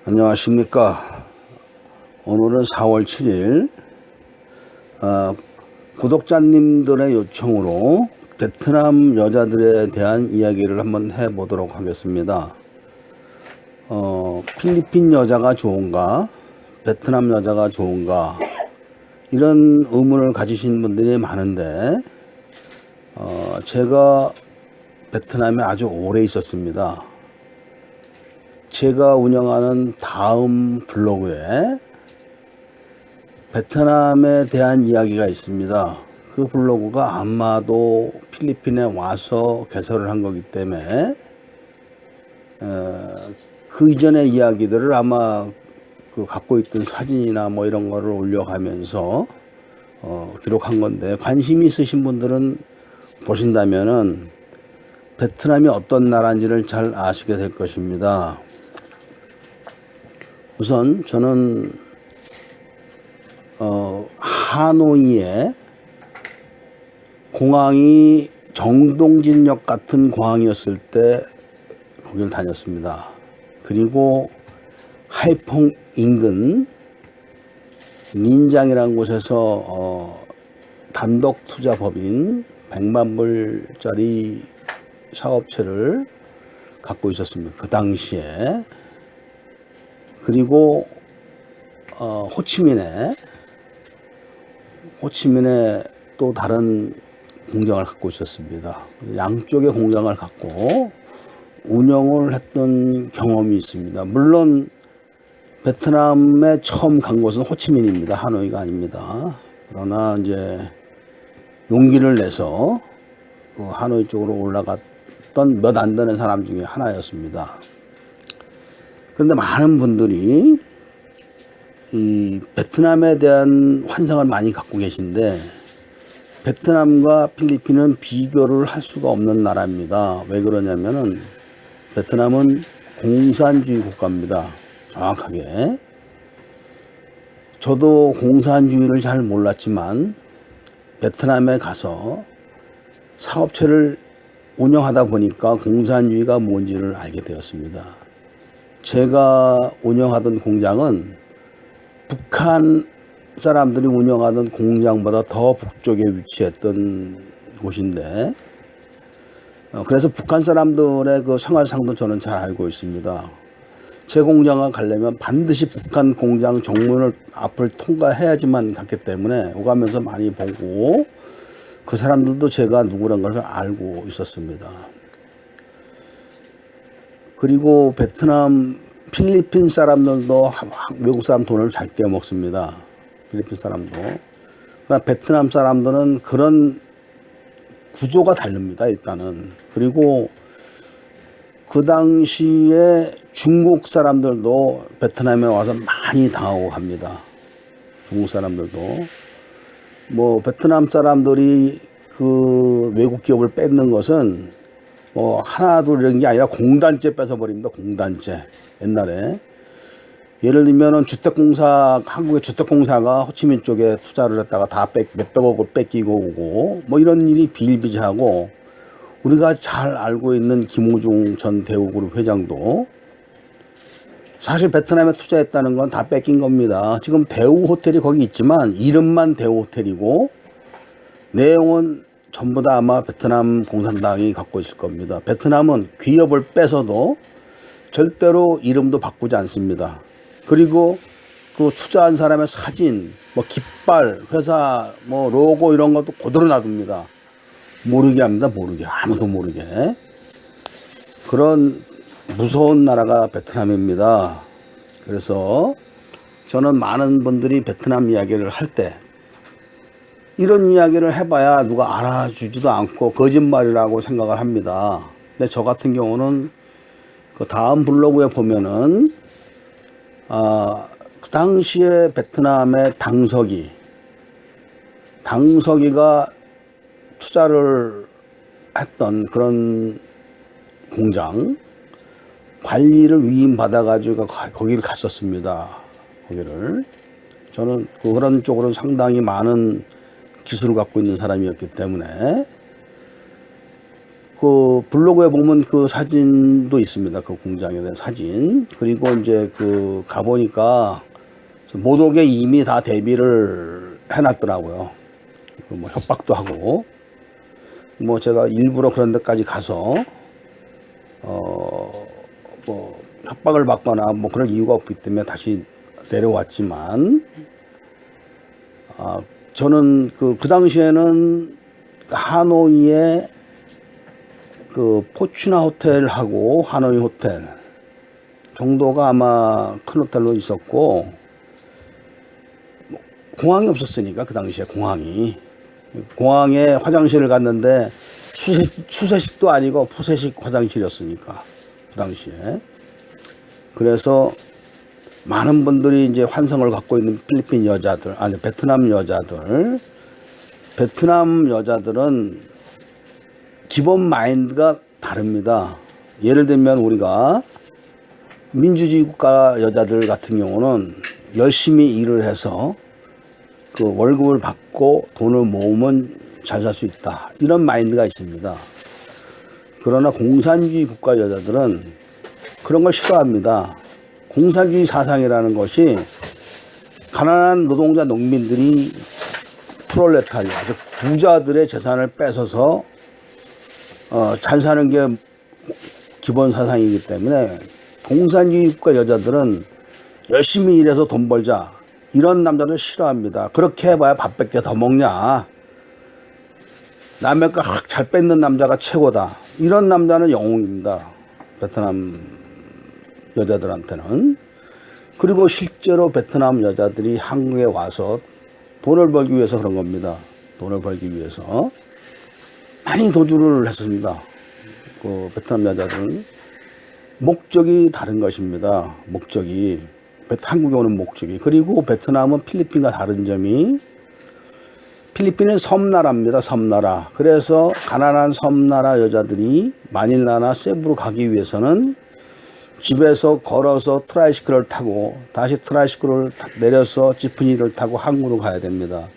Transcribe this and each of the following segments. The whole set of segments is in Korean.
안녕하십니까. 오늘은 4월 7일 구독자님들의 요청으로 베트남 여자들에 대한 이야기를 한번 해보도록 하겠습니다. 필리핀 여자가 좋은가, 베트남 여자가 좋은가, 이런 의문을 가지신 분들이 많은데 제가 베트남에 아주 오래 있었습니다. 제가 운영하는 다음 블로그에 베트남에 대한 이야기가 있습니다. 그 블로그가 아마도 필리핀에 와서 개설을 한 거기 때문에 그 이전의 이야기들을 아마 갖고 있던 사진이나 뭐 이런 거를 올려가면서 기록한 건데, 관심 있으신 분들은 보신다면은 베트남이 어떤 나라인지를 잘 아시게 될 것입니다. 우선 저는 하노이에 공항이 정동진역 같은 공항이었을 때 거기를 다녔습니다. 그리고 하이퐁 인근 닌장이라는 곳에서 단독 투자법인 100만 불짜리 사업체를 갖고 있었습니다. 그 당시에. 그리고 호치민에 또 다른 공장을 갖고 있었습니다. 양쪽의 공장을 갖고 운영을 했던 경험이 있습니다. 물론 베트남에 처음 간 곳은 호치민입니다. 하노이가 아닙니다. 그러나 이제 용기를 내서 하노이 쪽으로 올라갔던 몇 안 되는 사람 중에 하나였습니다. 그런데 많은 분들이 이 베트남에 대한 환상을 많이 갖고 계신데, 베트남과 필리핀은 비교를 할 수가 없는 나라입니다. 왜 그러냐면은 베트남은 공산주의 국가입니다. 정확하게. 저도 공산주의를 잘 몰랐지만 베트남에 가서 사업체를 운영하다 보니까 공산주의가 뭔지를 알게 되었습니다. 제가 운영하던 공장은 북한 사람들이 운영하던 공장보다 더 북쪽에 위치했던 곳인데, 그래서 북한 사람들의 그 생활상도 저는 잘 알고 있습니다. 제 공장에 가려면 반드시 북한 공장 정문을 앞을 통과해야지만 갔기 때문에 오가면서 많이 보고, 그 사람들도 제가 누구란 것을 알고 있었습니다. 그리고 필리핀 사람들도 외국 사람 돈을 잘 떼어먹습니다. 필리핀 사람도. 그러나 베트남 사람들은 그런 구조가 다릅니다, 일단은. 그리고 그 당시에 중국 사람들도 베트남에 와서 많이 당하고 갑니다. 중국 사람들도. 베트남 사람들이 그 외국 기업을 뺏는 것은 하나도 이런 게 아니라 공단째 뺏어버립니다. 공단째. 옛날에. 예를 들면은 한국의 주택공사가 호치민 쪽에 투자를 했다가 다 몇백억을 뺏기고 오고, 이런 일이 비일비재하고, 우리가 잘 알고 있는 김호중 전 대우그룹 회장도 사실 베트남에 투자했다는 건 다 뺏긴 겁니다. 지금 대우 호텔이 거기 있지만 이름만 대우 호텔이고 내용은 전부 다 아마 베트남 공산당이 갖고 있을 겁니다. 베트남은 기업을 뺏어도 절대로 이름도 바꾸지 않습니다. 그리고 그 투자한 사람의 사진, 깃발, 회사, 로고 이런 것도 그대로 놔둡니다. 모르게 합니다. 모르게. 아무도 모르게. 그런 무서운 나라가 베트남입니다. 그래서 저는 많은 분들이 베트남 이야기를 할 때 이런 이야기를 해봐야 누가 알아주지도 않고 거짓말이라고 생각을 합니다. 근데 저 같은 경우는 그 다음 블로그에 보면은 그 당시에 베트남의 당서기가 투자를 했던 그런 공장 관리를 위임받아가지고 거기를 갔었습니다. 저는 그런 쪽으로 상당히 많은 기술을 갖고 있는 사람이었기 때문에 그 블로그에 보면 그 사진도 있습니다. 그 공장에 대한 사진. 그리고 이제 그 가보니까 모독에 이미 다 대비를 해놨더라고요. 뭐 협박도 하고, 뭐 제가 일부러 그런 데까지 가서 뭐 협박을 받거나 뭐 그럴 이유가 없기 때문에 다시 내려왔지만, 저는 그 당시에는 하노이에 그 포추나 호텔하고 하노이 호텔 정도가 아마 큰 호텔로 있었고, 공항이 없었으니까 그 당시에 공항에 화장실을 갔는데 수세식도 아니고 푸세식 화장실이었으니까 그 당시에. 그래서 많은 분들이 이제 환상을 갖고 있는 필리핀 여자들, 아니 베트남 여자들은 기본 마인드가 다릅니다. 예를 들면 우리가 민주주의 국가 여자들 같은 경우는 열심히 일을 해서 그 월급을 받고 돈을 모으면 잘 살 수 있다, 이런 마인드가 있습니다. 그러나 공산주의 국가 여자들은 그런 걸 싫어합니다. 공산주의 사상이라는 것이 가난한 노동자 농민들이 프롤레타리아, 즉 부자들의 재산을 뺏어서 잘 사는 게 기본 사상이기 때문에 공산주의 국가 여자들은 열심히 일해서 돈 벌자, 이런 남자들 싫어합니다. 그렇게 해봐야 밥밖에 더 먹냐, 남의 거 잘 뺏는 남자가 최고다, 이런 남자는 영웅입니다, 베트남 여자들한테는. 그리고 실제로 베트남 여자들이 한국에 와서 돈을 벌기 위해서 그런 겁니다. 돈을 벌기 위해서 많이 도주를 했습니다. 그 베트남 여자들은 목적이 다른 것입니다. 목적이, 한국에 오는 목적이. 그리고 베트남은 필리핀과 다른 점이, 필리핀은 섬나라입니다. 섬나라. 그래서 가난한 섬나라 여자들이 마닐라나 세부로 가기 위해서는 집에서 걸어서 트라이시클을 타고 다시 트라이시클을 내려서 지프니를 타고 항구로 가야 됩니다.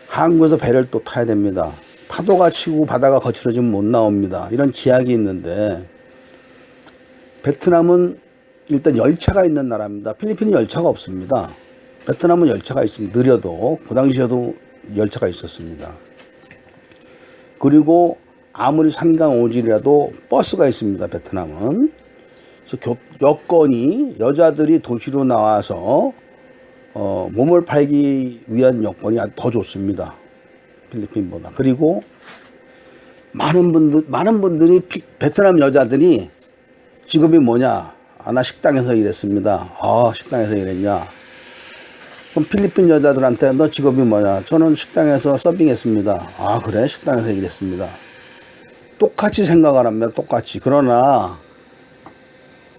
항구에서 배를 또 타야 됩니다. 파도가 치고 바다가 거칠어지면 못 나옵니다. 이런 제약이 있는데, 베트남은 일단 열차가 있는 나라입니다. 필리핀은 열차가 없습니다. 베트남은 열차가 있습니다. 느려도. 그 당시에도 열차가 있었습니다. 그리고 아무리 산강오질이라도 버스가 있습니다. 베트남은. 그래서 여건이, 여자들이 도시로 나와서 몸을 팔기 위한 여건이 더 좋습니다. 필리핀보다. 그리고 많은 분들이 베트남 여자들이 직업이 뭐냐? 나 식당에서 일했습니다. 식당에서 일했냐? 그럼 필리핀 여자들한테 너 직업이 뭐냐? 저는 식당에서 서빙했습니다. 그래? 식당에서 일했습니다. 똑같이 생각을 합니다. 똑같이. 그러나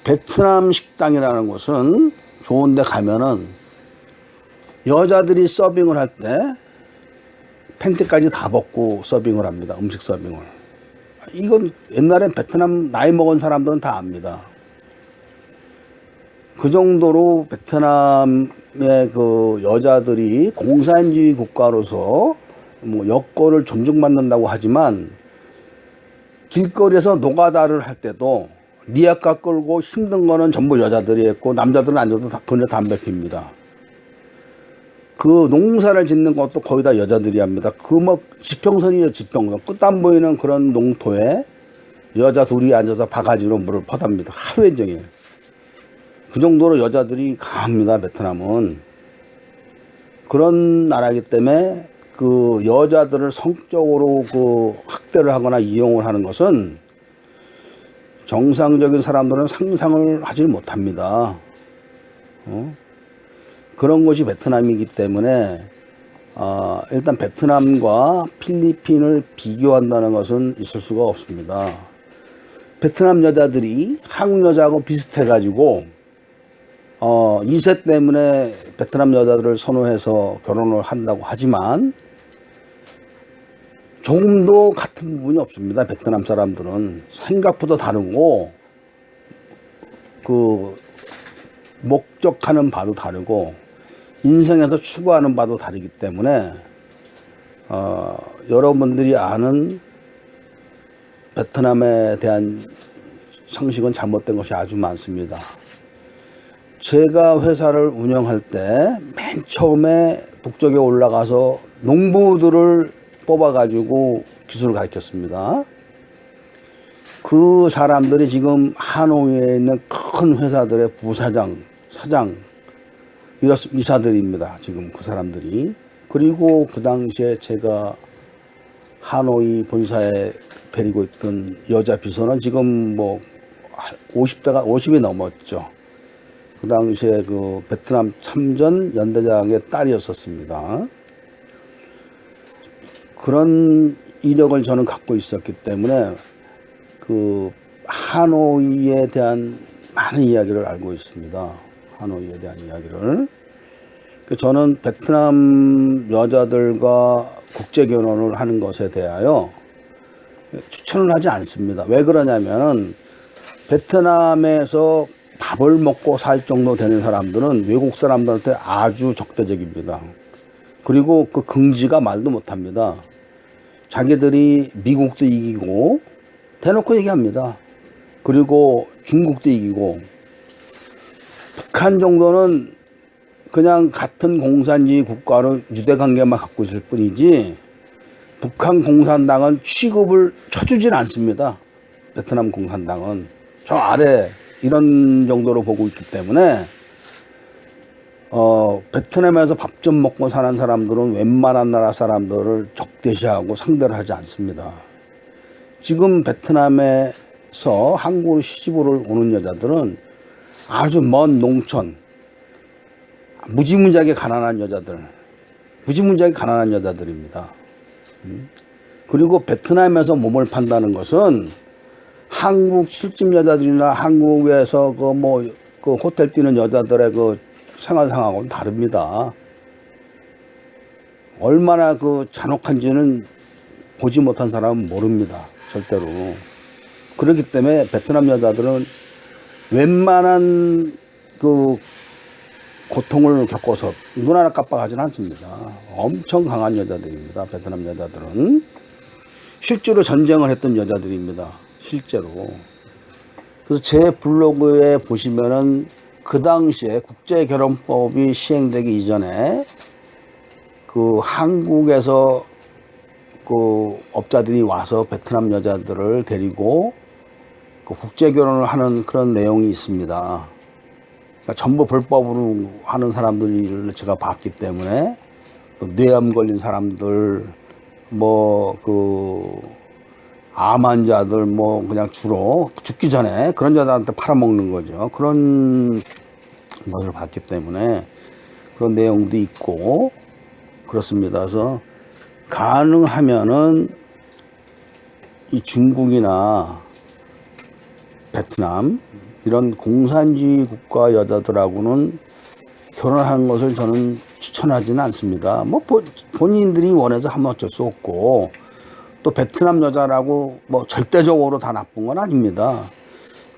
베트남 식당이라는 곳은 좋은 데 가면은 여자들이 서빙을 할 때 팬티까지 다 벗고 서빙을 합니다. 음식 서빙을. 이건 옛날엔 베트남 나이 먹은 사람들은 다 압니다. 그 정도로 베트남의 그 여자들이 공산주의 국가로서 뭐 여건을 존중받는다고 하지만, 길거리에서 노가다를 할 때도 리아카 끌고 힘든 거는 전부 여자들이 했고, 남자들은 앉아도 그냥 담배 핍니다. 그 농사를 짓는 것도 거의 다 여자들이 합니다. 그 뭐 지평선이에요, 지평선. 끝 안 보이는 그런 농토에 여자 둘이 앉아서 바가지로 물을 퍼답니다. 하루 종일. 그 정도로 여자들이 강합니다, 베트남은. 그런 나라이기 때문에 그 여자들을 성적으로 그 학대를 하거나 이용을 하는 것은 정상적인 사람들은 상상을 하지 못합니다. 그런 것이 베트남이기 때문에 일단 베트남과 필리핀을 비교한다는 것은 있을 수가 없습니다. 베트남 여자들이 한국 여자하고 비슷해가지고 2세 때문에 베트남 여자들을 선호해서 결혼을 한다고 하지만 조금도 같은 부분이 없습니다. 베트남 사람들은 생각보다 다르고, 그 목적하는 바도 다르고, 인생에서 추구하는 바도 다르기 때문에 여러분들이 아는 베트남에 대한 상식은 잘못된 것이 아주 많습니다. 제가 회사를 운영할 때 맨 처음에 북쪽에 올라가서 농부들을 뽑아가지고 기술을 가르쳤습니다. 그 사람들이 지금 하노이에 있는 큰 회사들의 부사장, 사장, 이사들입니다. 지금 그 사람들이. 그리고 그 당시에 제가 하노이 본사에 데리고 있던 여자 비서는 지금 뭐 50이 넘었죠. 그 당시에 그 베트남 참전 연대장의 딸이었었습니다. 그런 이력을 저는 갖고 있었기 때문에 그 하노이에 대한 많은 이야기를 알고 있습니다. 하노이에 대한 이야기를. 저는 베트남 여자들과 국제 결혼을 하는 것에 대하여 추천을 하지 않습니다. 왜 그러냐면 베트남에서 밥을 먹고 살 정도 되는 사람들은 외국 사람들한테 아주 적대적입니다. 그리고 그 긍지가 말도 못합니다. 자기들이 미국도 이기고 대놓고 얘기합니다. 그리고 중국도 이기고 북한 정도는 그냥 같은 공산주의 국가로 유대관계만 갖고 있을 뿐이지 북한 공산당은 취급을 쳐주질 않습니다. 베트남 공산당은 저 아래 이런 정도로 보고 있기 때문에 베트남에서 밥 좀 먹고 사는 사람들은 웬만한 나라 사람들을 적대시하고 상대를 하지 않습니다. 지금 베트남에서 한국으로 시집을 오는 여자들은 아주 먼 농촌, 무지무지하게 가난한 여자들입니다. 그리고 베트남에서 몸을 판다는 것은 한국 술집 여자들이나 한국에서 그 호텔 뛰는 여자들의 그 생활상하고는 다릅니다. 얼마나 그 잔혹한지는 보지 못한 사람은 모릅니다. 절대로. 그렇기 때문에 베트남 여자들은 웬만한 그 고통을 겪어서 눈 하나 깜빡하지는 않습니다. 엄청 강한 여자들입니다. 베트남 여자들은. 실제로 전쟁을 했던 여자들입니다. 실제로. 그래서 제 블로그에 보시면은 그 당시에 국제결혼법이 시행되기 이전에 그 한국에서 그 업자들이 와서 베트남 여자들을 데리고 그 국제결혼을 하는 그런 내용이 있습니다. 그러니까 전부 불법으로 하는 사람들을 제가 봤기 때문에 뇌암 걸린 사람들, 암 환자들, 그냥 주로 죽기 전에 그런 여자한테 팔아먹는 거죠. 그런 것을 봤기 때문에 그런 내용도 있고 그렇습니다. 그래서 가능하면은 이 중국이나 베트남 이런 공산주의 국가 여자들하고는 결혼하는 것을 저는 추천하지는 않습니다. 본인들이 원해서 하면 어쩔 수 없고 또 베트남 여자라고 절대적으로 다 나쁜 건 아닙니다.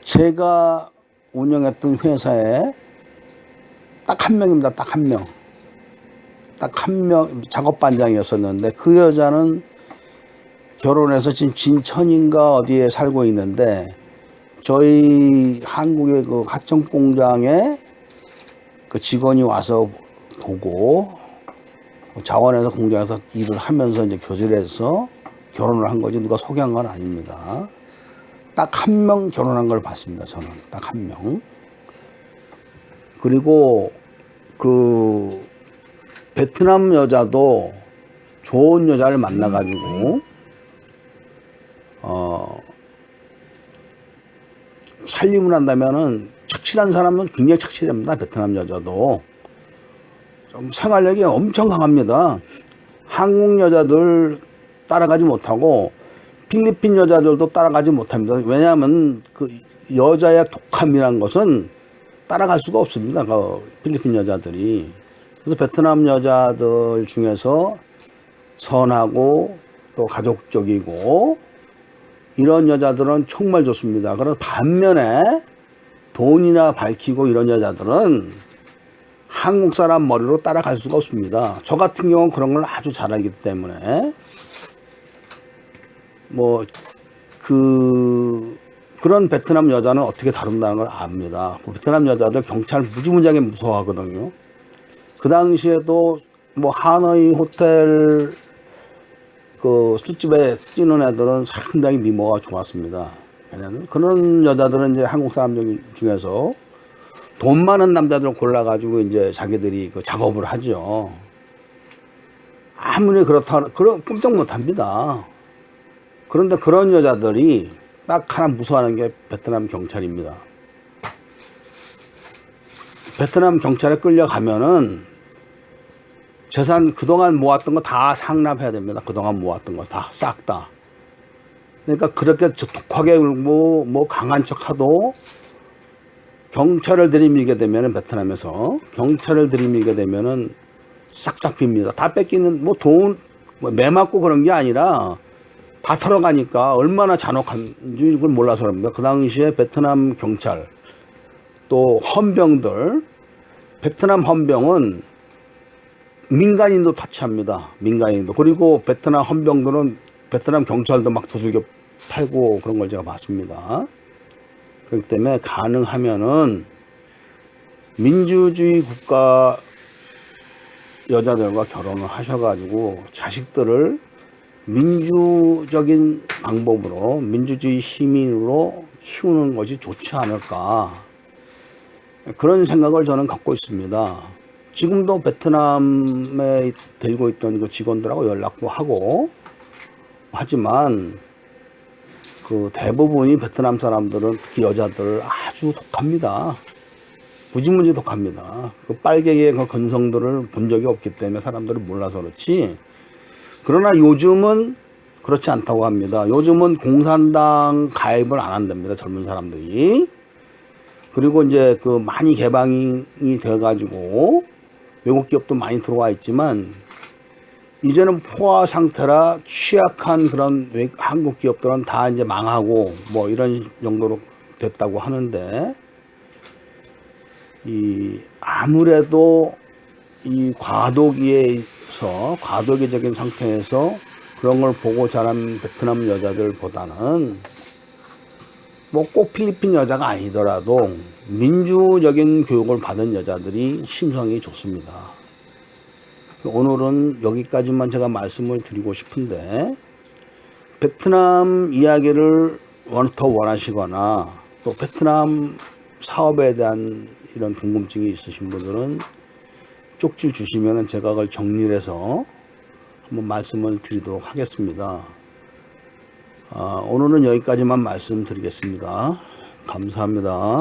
제가 운영했던 회사에 딱 한 명입니다. 딱 한 명. 딱 한 명 작업반장이었었는데 그 여자는 결혼해서 지금 진천인가 어디에 살고 있는데 저희 한국의 그 하청 공장에 그 직원이 와서 보고 자원에서 공장에서 일을 하면서 이제 교제를 해서 결혼을 한 거지 누가 소개한 건 아닙니다. 딱 한 명 결혼한 걸 봤습니다. 저는 딱 한 명. 그리고 그 베트남 여자도 좋은 여자를 만나가지고 살림을 한다면은 착실한 사람은 굉장히 착실합니다. 베트남 여자도 좀 생활력이 엄청 강합니다. 한국 여자들 따라가지 못하고 필리핀 여자들도 따라가지 못합니다. 왜냐하면 그 여자의 독함이라는 것은 따라갈 수가 없습니다. 그 필리핀 여자들이. 그래서 베트남 여자들 중에서 선하고 또 가족적이고 이런 여자들은 정말 좋습니다. 그래서 반면에 돈이나 밝히고 이런 여자들은 한국 사람 머리로 따라갈 수가 없습니다. 저 같은 경우는 그런 걸 아주 잘 알기 때문에 그런 베트남 여자는 어떻게 다룬다는 걸 압니다. 그 베트남 여자들 경찰 무지무지하게 무서워하거든요. 그 당시에도 뭐 하노이 호텔 그 술집에 뛰는 애들은 상당히 미모가 좋았습니다. 그런 여자들은 이제 한국 사람들 중에서 돈 많은 남자들을 골라가지고 이제 자기들이 그 작업을 하죠. 아무리 그렇다, 꼼짝 못 합니다. 그런데 그런 여자들이 딱 하나 무서워하는 게 베트남 경찰입니다. 베트남 경찰에 끌려가면은 재산 그동안 모았던 거 다 상납해야 됩니다. 그동안 모았던 거 다 싹 다. 그러니까 그렇게 독하게 뭐 강한 척하도 경찰을 들이밀게 되면은 베트남에서 경찰을 들이밀게 되면은 싹싹 빕니다. 다 뺏기는 뭐 돈 매 맞고 그런 게 아니라 다 털어가니까 얼마나 잔혹한지 이걸 몰라서 그럽니다. 그 당시에 베트남 경찰 또 헌병들 베트남 헌병은 민간인도 타치합니다. 민간인도. 그리고 베트남 헌병들은 베트남 경찰도 막 두들겨 팔고 그런 걸 제가 봤습니다. 그렇기 때문에 가능하면은 민주주의 국가 여자들과 결혼을 하셔가지고 자식들을 민주적인 방법으로 민주주의 시민으로 키우는 것이 좋지 않을까 그런 생각을 저는 갖고 있습니다. 지금도 베트남에 데리고 있던 그 직원들하고 연락도 하고 하지만 그 대부분이 베트남 사람들은 특히 여자들 아주 독합니다. 무지무지 독합니다. 그 빨갱이의 그 근성들을 본 적이 없기 때문에 사람들이 몰라서 그렇지. 그러나 요즘은 그렇지 않다고 합니다. 요즘은 공산당 가입을 안 한답니다. 젊은 사람들이. 그리고 이제 그 많이 개방이 돼가지고 외국 기업도 많이 들어와 있지만 이제는 포화 상태라 취약한 그런 한국 기업들은 다 이제 망하고 뭐 이런 정도로 됐다고 하는데 아무래도 이 과도기적인 상태에서 그런 걸 보고 자란 베트남 여자들보다는 뭐 꼭 필리핀 여자가 아니더라도 민주적인 교육을 받은 여자들이 심성이 좋습니다. 오늘은 여기까지만 제가 말씀을 드리고 싶은데 베트남 이야기를 더 원하시거나 또 베트남 사업에 대한 이런 궁금증이 있으신 분들은 쪽지 주시면 제가 그걸 정리를 해서 한번 말씀을 드리도록 하겠습니다. 오늘은 여기까지만 말씀드리겠습니다. 감사합니다.